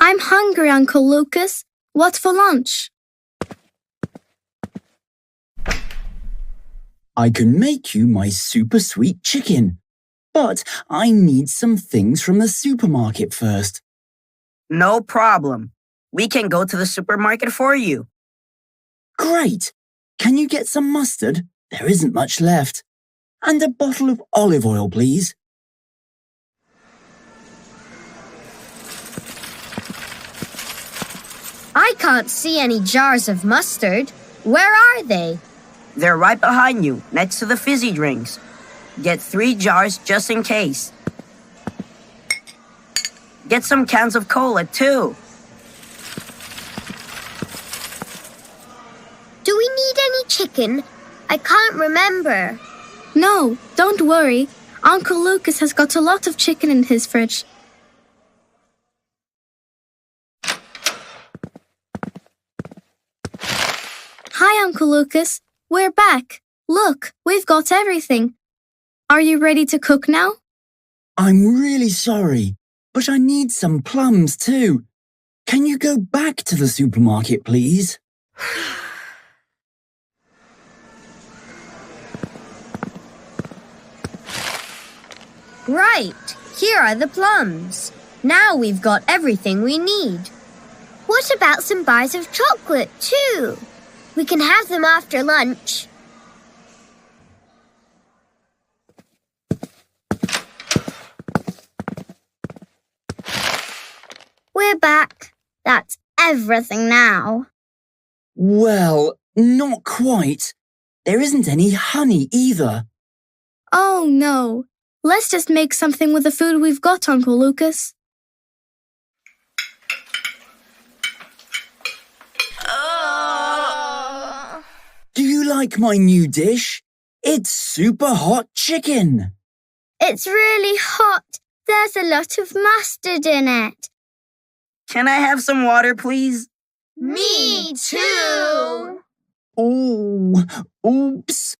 I'm hungry, Uncle Lucas. What for lunch? I can make you my super sweet chicken, but I need some things from the supermarket first. No problem. We can go to the supermarket for you. Great! Can you get some mustard? There isn't much left. And a bottle of olive oil, please. I can't see any jars of mustard. Where are they? They're right behind you, next to the fizzy drinks. Get 3 jars just in case. Get some cans of cola, too. Do we need any chicken? I can't remember. No, don't worry. Uncle Lucas has got a lot of chicken in his fridge. Hi, Uncle Lucas. We're back. Look, we've got everything. Are you ready to cook now? I'm really sorry, but I need some plums too. Can you go back to the supermarket, please? Right, here are the plums. Now we've got everything we need. What about some bars of chocolate, too? We can have them after lunch. We're back. That's everything now. Well, not quite. There isn't any honey either. Oh, no. Let's just make something with the food we've got, Uncle Lucas. Do you like my new dish? It's super hot chicken. It's really hot. There's a lot of mustard in it. Can I have some water, please? Me too. Oh, oops.